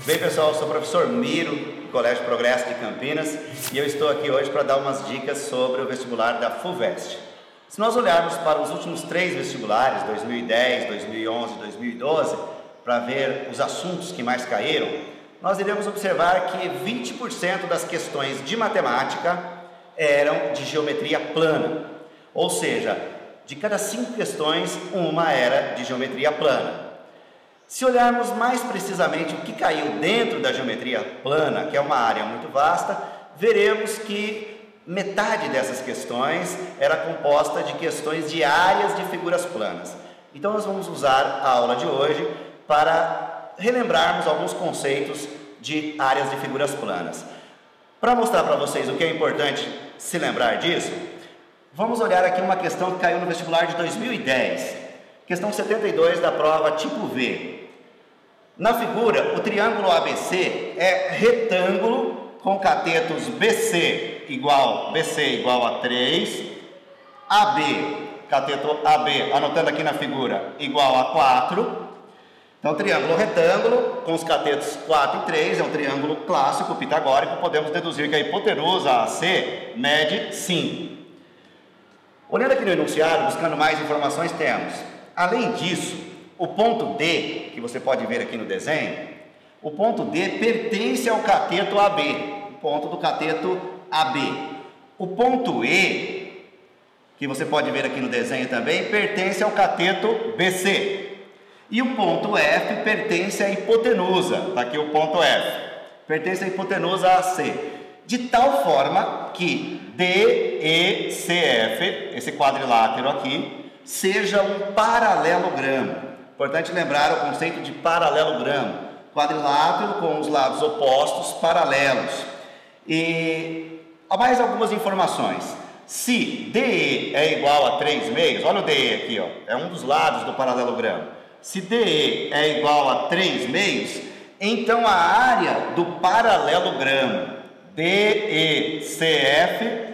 Bem, pessoal, eu sou o professor Miro, do Colégio Progresso de Campinas, e eu estou aqui hoje para dar umas dicas sobre o vestibular da FUVEST. Se nós olharmos para os últimos 3 vestibulares, 2010, 2011 e 2012, para ver os assuntos que mais caíram, nós iremos observar que 20% das questões de matemática eram de geometria plana, ou seja, de cada 5 questões, uma era de geometria plana. Se olharmos mais precisamente o que caiu dentro da geometria plana, que é uma área muito vasta, veremos que metade dessas questões era composta de questões de áreas de figuras planas. Então nós vamos usar a aula de hoje para relembrarmos alguns conceitos de áreas de figuras planas. Para mostrar para vocês o que é importante se lembrar disso, vamos olhar aqui uma questão que caiu no vestibular de 2010, questão 72 da prova tipo V. Na figura, o triângulo ABC é retângulo com catetos BC igual a 3, AB, cateto AB, anotando aqui na figura, igual a 4. Então, triângulo retângulo com os catetos 4 e 3 é um triângulo clássico pitagórico. Podemos deduzir que a hipotenusa AC mede 5. Olhando aqui no enunciado, buscando mais informações, temos, além disso, o ponto D, que você pode ver aqui no desenho, o ponto D pertence ao cateto AB, o ponto do cateto AB. O ponto E, que você pode ver aqui no desenho também, pertence ao cateto BC. E o ponto F pertence à hipotenusa, está aqui o ponto F, pertence à hipotenusa AC. De tal forma que DECF, esse quadrilátero aqui, seja um paralelogramo. Importante lembrar o conceito de paralelogramo, quadrilátero com os lados opostos paralelos. E há mais algumas informações. Se DE é igual a 3 meios, olha o DE aqui, ó, é um dos lados do paralelogramo. Se DE é igual a 3 meios, então a área do paralelogramo DECF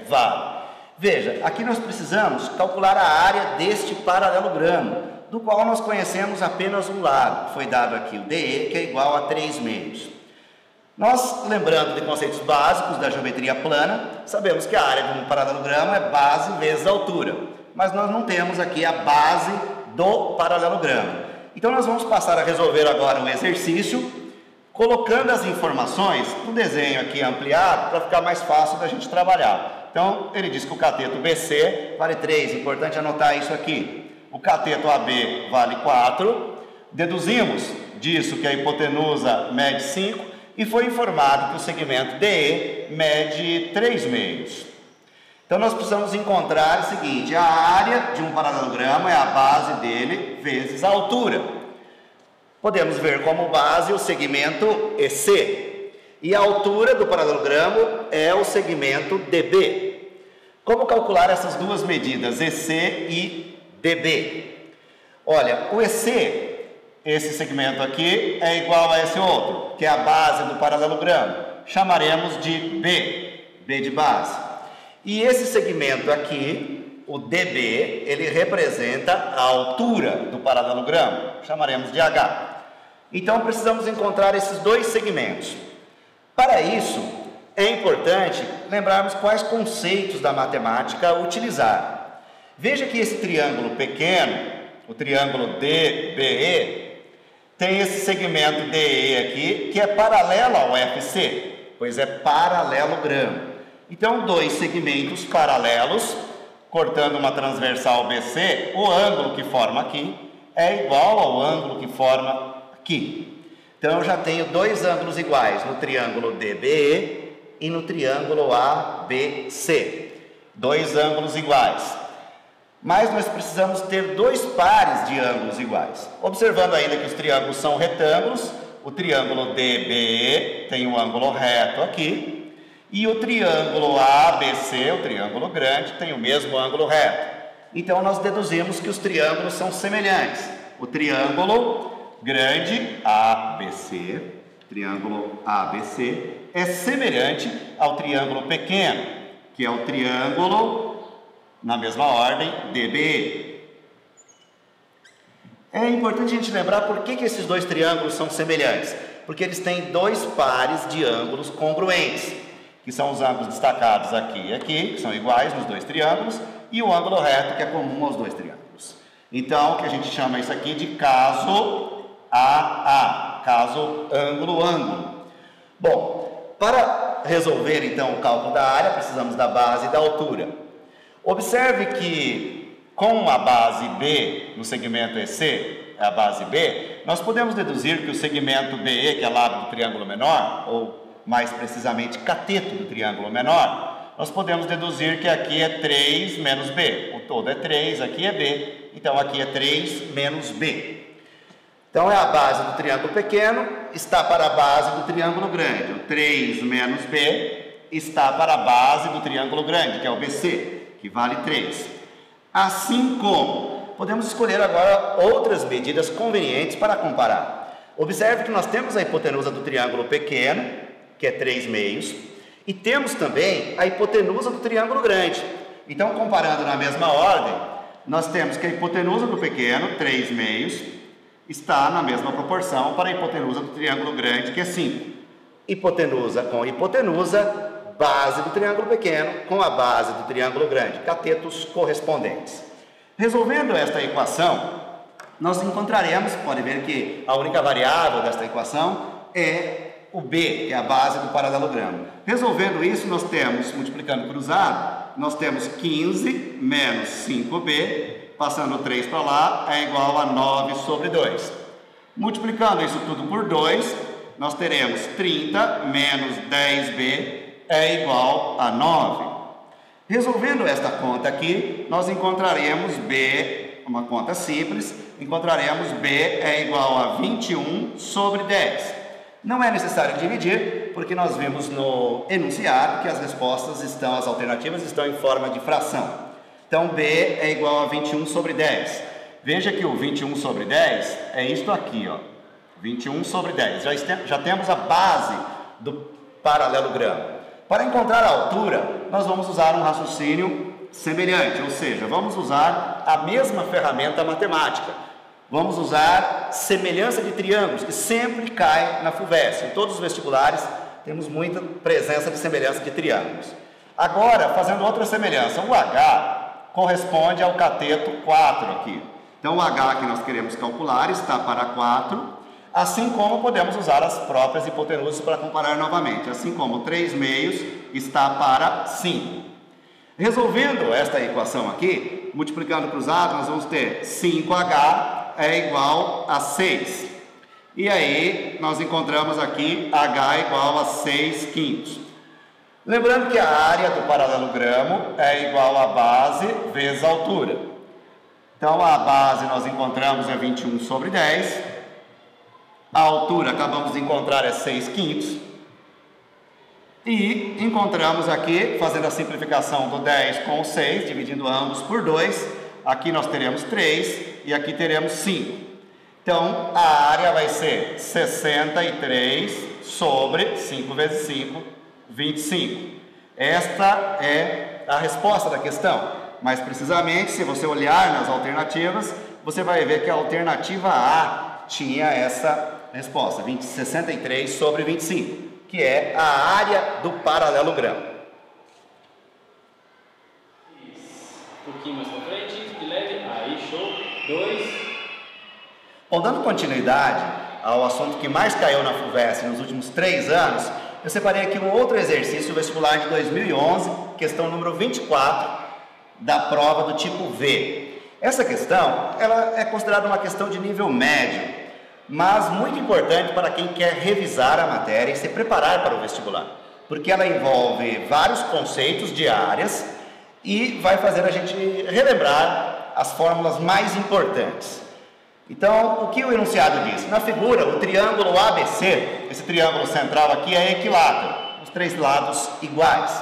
vale. Veja, aqui nós precisamos calcular a área deste paralelogramo, do qual nós conhecemos apenas um lado, foi dado aqui o DE, que é igual a 3 meios. Nós, lembrando de conceitos básicos da geometria plana, sabemos que a área de um paralelogramo é base vezes altura, mas nós não temos aqui a base do paralelogramo. Então nós vamos passar a resolver agora um exercício, colocando as informações no desenho aqui ampliado, para ficar mais fácil da gente trabalhar. Então, ele diz que o cateto BC vale 3, importante anotar isso aqui. O cateto AB vale 4, deduzimos disso que a hipotenusa mede 5 e foi informado que o segmento DE mede 3 meios. Então nós precisamos encontrar o seguinte, a área de um paralelogramo é a base dele vezes a altura. Podemos ver como base o segmento EC e a altura do paralelogramo é o segmento DB. Como calcular essas duas medidas, EC e DB. Olha, o EC, esse segmento aqui, é igual a esse outro, que é a base do paralelogramo. Chamaremos de B, B de base. E esse segmento aqui, o DB, ele representa a altura do paralelogramo. Chamaremos de H. Então, precisamos encontrar esses dois segmentos. Para isso, é importante lembrarmos quais conceitos da matemática utilizar. Veja que esse triângulo pequeno, o triângulo DBE, tem esse segmento DE aqui, que é paralelo ao FC, pois é paralelogramo. Então, dois segmentos paralelos, cortando uma transversal BC, o ângulo que forma aqui é igual ao ângulo que forma aqui. Então, eu já tenho dois ângulos iguais no triângulo DBE e no triângulo ABC. Dois ângulos iguais. Mas nós precisamos ter dois pares de ângulos iguais. Observando ainda que os triângulos são retângulos, o triângulo DBE tem um ângulo reto aqui, e o triângulo ABC, o triângulo grande, tem o mesmo ângulo reto. Então nós deduzimos que os triângulos são semelhantes. O triângulo grande ABC, triângulo ABC, é semelhante ao triângulo pequeno, que é o triângulo, na mesma ordem, DBE. É importante a gente lembrar por que esses dois triângulos são semelhantes. Porque eles têm dois pares de ângulos congruentes, que são os ângulos destacados aqui e aqui, que são iguais nos dois triângulos, e o ângulo reto, que é comum aos dois triângulos. Então, o que a gente chama isso aqui de caso AA, caso ângulo-ângulo. Bom, para resolver então o cálculo da área, precisamos da base e da altura. Observe que com a base B no segmento EC, a base B, nós podemos deduzir que o segmento BE, que é lado do triângulo menor, ou mais precisamente cateto do triângulo menor, nós podemos deduzir que aqui é 3 menos B. O todo é 3, aqui é B, então aqui é 3 menos B. Então é a base do triângulo pequeno, está para a base do triângulo grande. O 3 menos B está para a base do triângulo grande, que é o BC, que vale 3. Assim como podemos escolher agora outras medidas convenientes para comparar. Observe que nós temos a hipotenusa do triângulo pequeno, que é 3 meios, e temos também a hipotenusa do triângulo grande. Então, comparando na mesma ordem, nós temos que a hipotenusa do pequeno, 3 meios, está na mesma proporção para a hipotenusa do triângulo grande, que é 5. Hipotenusa com hipotenusa, base do triângulo pequeno com a base do triângulo grande, catetos correspondentes. Resolvendo esta equação, nós encontraremos, pode ver que a única variável desta equação é o B, que é a base do paralelogramo. Resolvendo isso, nós temos, multiplicando cruzado, nós temos 15 menos 5B, passando 3 para lá, é igual a 9 sobre 2. Multiplicando isso tudo por 2, nós teremos 30 menos 10B é igual a 9. Resolvendo esta conta aqui, nós encontraremos B, uma conta simples, encontraremos B é igual a 21 sobre 10. Não é necessário dividir, porque nós vimos no enunciado que as respostas as alternativas estão em forma de fração. Então, B é igual a 21 sobre 10. Veja que o 21 sobre 10 é isto aqui, ó. 21 sobre 10. Já temos a base do paralelogramo. Para encontrar a altura, nós vamos usar um raciocínio semelhante, ou seja, vamos usar a mesma ferramenta matemática. Vamos usar semelhança de triângulos, que sempre cai na FUVEST. Em todos os vestibulares temos muita presença de semelhança de triângulos. Agora, fazendo outra semelhança, o H corresponde ao cateto 4 aqui. Então, o H que nós queremos calcular está para 4, assim como podemos usar as próprias hipotenusas para comparar novamente, assim como 3 meios está para 5. Resolvendo esta equação aqui, multiplicando cruzado, nós vamos ter 5H é igual a 6. E aí, nós encontramos aqui H igual a 6 quintos. Lembrando que a área do paralelogramo é igual a base vezes a altura. Então, a base nós encontramos é 21 sobre 10. A altura, acabamos de encontrar, é 6 quintos. E encontramos aqui, fazendo a simplificação do 10 com o 6, dividindo ambos por 2, aqui nós teremos 3 e aqui teremos 5. Então, a área vai ser 63 sobre 5 vezes 5, 25. Esta é a resposta da questão. Mais precisamente, se você olhar nas alternativas, você vai ver que a alternativa A tinha essa resposta, 63 sobre 25, que é a área do paralelogramo. Um pouquinho mais para frente, Guilherme, aí, show, 2. Bom, dando continuidade ao assunto que mais caiu na FUVEST nos últimos 3 anos, eu separei aqui um outro exercício vestibular de 2011, questão número 24, da prova do tipo V. Essa questão, ela é considerada uma questão de nível médio, mas muito importante para quem quer revisar a matéria e se preparar para o vestibular, porque ela envolve vários conceitos de áreas e vai fazer a gente relembrar as fórmulas mais importantes. Então, o que o enunciado diz? Na figura, o triângulo ABC, esse triângulo central aqui é equilátero, os 3 lados iguais.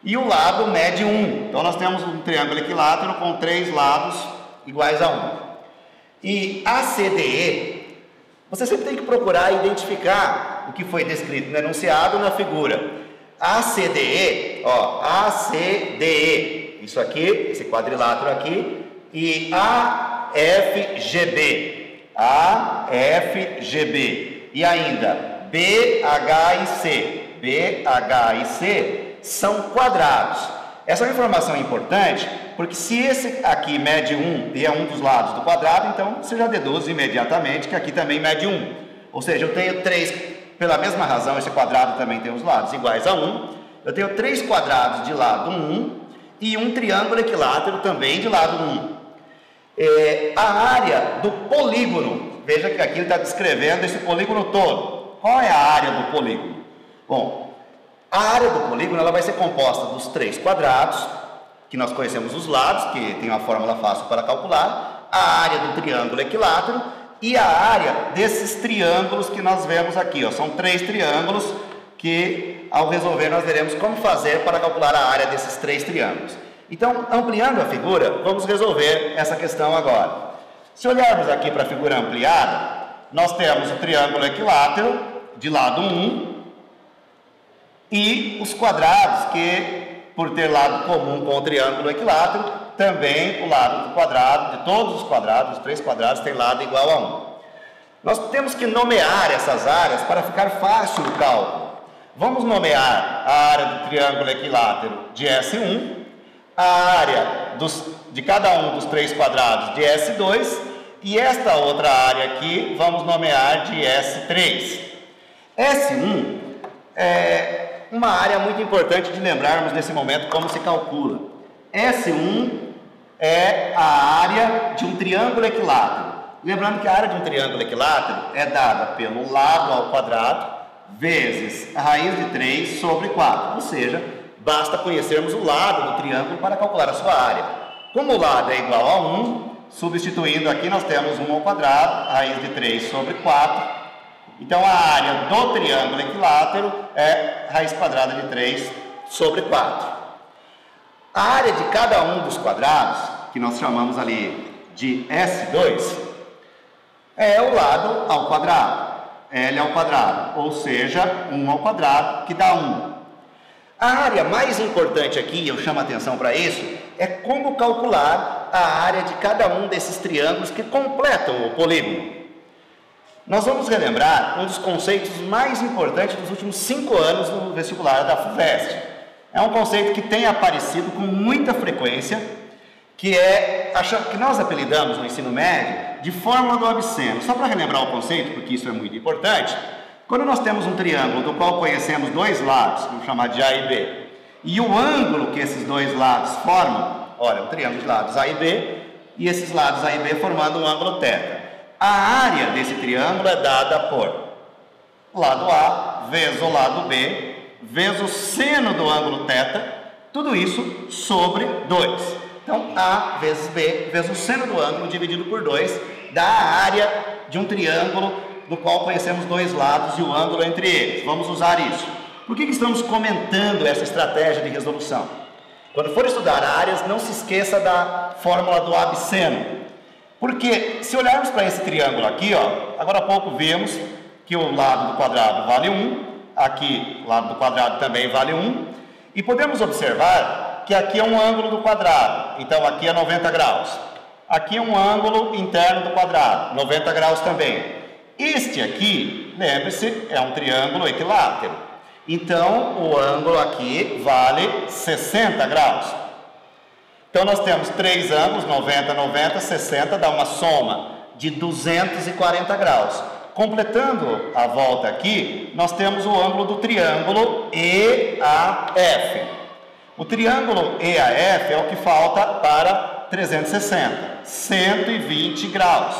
E o lado mede 1. Então, nós temos um triângulo equilátero com 3 lados iguais a 1. E ACDE, você sempre tem que procurar identificar o que foi descrito no enunciado na figura. ACDE, ó, ACDE, isso aqui, esse quadrilátero aqui, e AFGB. AFGB. E ainda BH e C. BH e C são quadrados. Essa é uma informação importante, porque se esse aqui mede 1 e é um dos lados do quadrado, então você já deduz imediatamente que aqui também mede 1. Ou seja, eu tenho 3, pela mesma razão, esse quadrado também tem os lados iguais a 1. Eu tenho 3 quadrados de lado 1 e um triângulo equilátero também de lado 1. A área do polígono, veja que aqui ele está descrevendo esse polígono todo. Qual é a área do polígono? Bom, a área do polígono ela vai ser composta dos 3 quadrados, que nós conhecemos os lados, que tem uma fórmula fácil para calcular, a área do triângulo equilátero e a área desses triângulos que nós vemos aqui. São 3 triângulos que, ao resolver, nós veremos como fazer para calcular a área desses 3 triângulos. Então, ampliando a figura, vamos resolver essa questão agora. Se olharmos aqui para a figura ampliada, nós temos o triângulo equilátero de lado 1, e os quadrados que, por ter lado comum com o triângulo equilátero, também o lado do quadrado, de todos os quadrados, os 3 quadrados, tem lado igual a 1. Nós temos que nomear essas áreas para ficar fácil o cálculo. Vamos nomear a área do triângulo equilátero de S1, a área de cada um dos 3 quadrados de S2, e esta outra área aqui vamos nomear de S3. S1 é uma área muito importante de lembrarmos nesse momento como se calcula. S1 é a área de um triângulo equilátero. Lembrando que a área de um triângulo equilátero é dada pelo lado ao quadrado vezes a raiz de 3 sobre 4. Ou seja, basta conhecermos o lado do triângulo para calcular a sua área. Como o lado é igual a 1, substituindo aqui nós temos 1 ao quadrado, raiz de 3 sobre 4. Então, a área do triângulo equilátero é raiz quadrada de 3 sobre 4. A área de cada um dos quadrados, que nós chamamos ali de S2, é o lado ao quadrado, L ao quadrado, ou seja, 1 ao quadrado, que dá 1. A área mais importante aqui, eu chamo a atenção para isso, é como calcular a área de cada um desses triângulos que completam o polígono. Nós vamos relembrar um dos conceitos mais importantes dos últimos 5 anos no vestibular da FUVEST. É um conceito que tem aparecido com muita frequência, que nós apelidamos no ensino médio de fórmula do absceno. Só para relembrar o conceito, porque isso é muito importante, quando nós temos um triângulo do qual conhecemos 2 lados, vamos chamar de A e B, e o ângulo que esses 2 lados formam, olha, um triângulo de lados A e B, e esses lados A e B formando um ângulo θ. A área desse triângulo é dada por lado A vezes o lado B, vezes o seno do ângulo θ, tudo isso sobre 2. Então, A vezes B vezes o seno do ângulo dividido por 2 dá a área de um triângulo do qual conhecemos 2 lados e o ângulo entre eles. Vamos usar isso. Por que estamos comentando essa estratégia de resolução? Quando for estudar áreas, não se esqueça da fórmula do absceno. Porque se olharmos para esse triângulo aqui, agora há pouco vimos que o lado do quadrado vale 1, aqui o lado do quadrado também vale 1, e podemos observar que aqui é um ângulo do quadrado, então aqui é 90 graus. Aqui é um ângulo interno do quadrado, 90 graus também. Este aqui, lembre-se, é um triângulo equilátero. Então, o ângulo aqui vale 60 graus. Então, nós temos 3 ângulos, 90, 90, 60, dá uma soma de 240 graus. Completando a volta aqui, nós temos o ângulo do triângulo EAF. O triângulo EAF é o que falta para 360, 120 graus.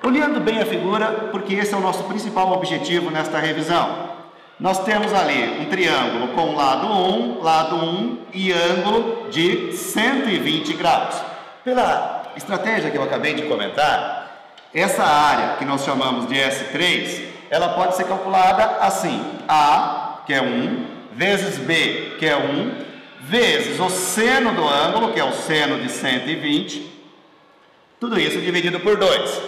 Olhando bem a figura, porque esse é o nosso principal objetivo nesta revisão. Nós temos ali um triângulo com lado 1 e ângulo de 120 graus. Pela estratégia que eu acabei de comentar, essa área que nós chamamos de S3, ela pode ser calculada assim: A, que é 1, vezes B, que é 1, vezes o seno do ângulo, que é o seno de 120, tudo isso dividido por 2.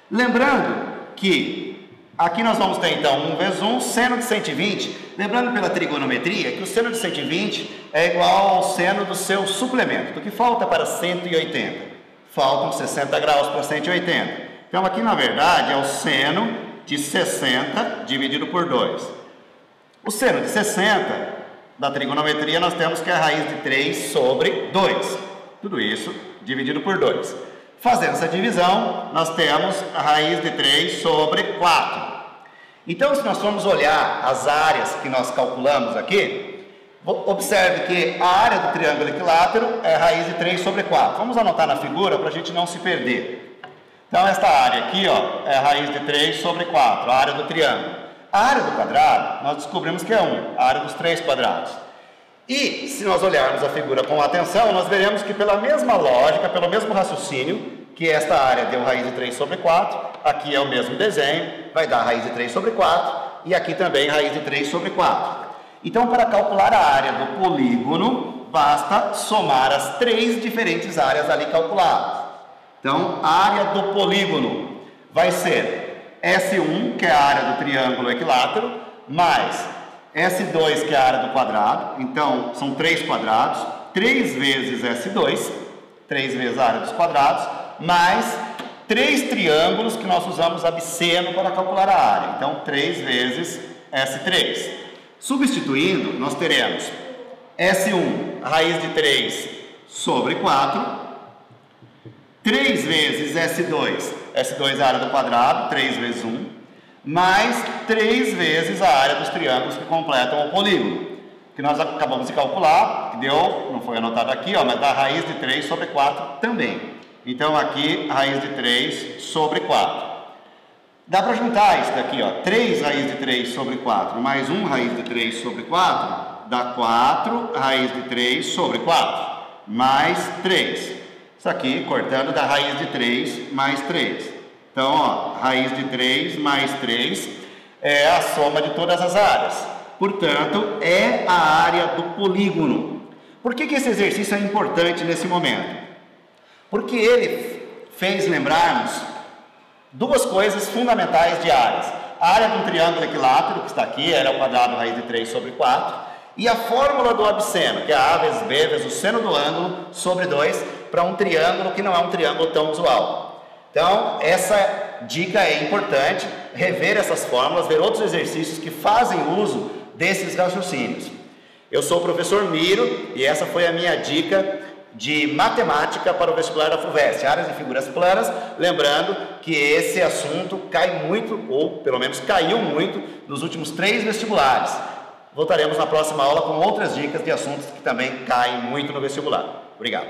Lembrando que aqui nós vamos ter então 1 vezes 1, seno de 120, lembrando pela trigonometria que o seno de 120 é igual ao seno do seu suplemento, do que falta para 180. Faltam 60 graus para 180. Então aqui na verdade é o seno de 60 dividido por 2. O seno de 60 da trigonometria nós temos que é a raiz de 3 sobre 2. Tudo isso dividido por 2. Fazendo essa divisão, nós temos a raiz de 3 sobre 4. Então, se nós formos olhar as áreas que nós calculamos aqui, observe que a área do triângulo equilátero é a raiz de 3 sobre 4. Vamos anotar na figura para a gente não se perder. Então, esta área aqui, ó, é a raiz de 3 sobre 4, a área do triângulo. A área do quadrado, nós descobrimos que é 1, a área dos 3 quadrados. E, se nós olharmos a figura com atenção, nós veremos que pela mesma lógica, pelo mesmo raciocínio, que esta área deu raiz de 3 sobre 4, aqui é o mesmo desenho, vai dar raiz de 3 sobre 4, e aqui também raiz de 3 sobre 4. Então, para calcular a área do polígono, basta somar as 3 diferentes áreas ali calculadas. Então, a área do polígono vai ser S1, que é a área do triângulo equilátero, mais S2, que é a área do quadrado. Então, são 3 quadrados, 3 vezes S2, 3 vezes a área dos quadrados, mais 3 triângulos que nós usamos absceno para calcular a área. Então, 3 vezes S3. Substituindo, nós teremos S1, raiz de 3 sobre 4, 3 vezes S2, S2 é a área do quadrado, 3 vezes 1, mais 3 vezes a área dos triângulos que completam o polígono, que nós acabamos de calcular, que deu, não foi anotado aqui, ó, mas dá raiz de 3 sobre 4 também. Então aqui, raiz de 3 sobre 4. Dá para juntar isso daqui, ó, 3 raiz de 3 sobre 4 mais 1 raiz de 3 sobre 4, dá 4 raiz de 3 sobre 4, mais 3. Isso aqui, cortando, dá raiz de 3 mais 3. Então, ó, raiz de 3 mais 3 é a soma de todas as áreas. Portanto, é a área do polígono. Por que esse exercício é importante nesse momento? Porque ele fez lembrarmos duas coisas fundamentais de áreas. A área de um triângulo equilátero, que está aqui, era ao quadrado raiz de 3 sobre 4, e a fórmula do absceno, que é A vezes B vezes o seno do ângulo sobre 2, para um triângulo que não é um triângulo tão usual. Então, essa dica é importante, rever essas fórmulas, ver outros exercícios que fazem uso desses raciocínios. Eu sou o professor Miro e essa foi a minha dica de matemática para o vestibular da FUVEST, áreas e figuras planas, lembrando que esse assunto cai muito, ou pelo menos caiu muito, nos últimos 3 vestibulares. Voltaremos na próxima aula com outras dicas de assuntos que também caem muito no vestibular. Obrigado.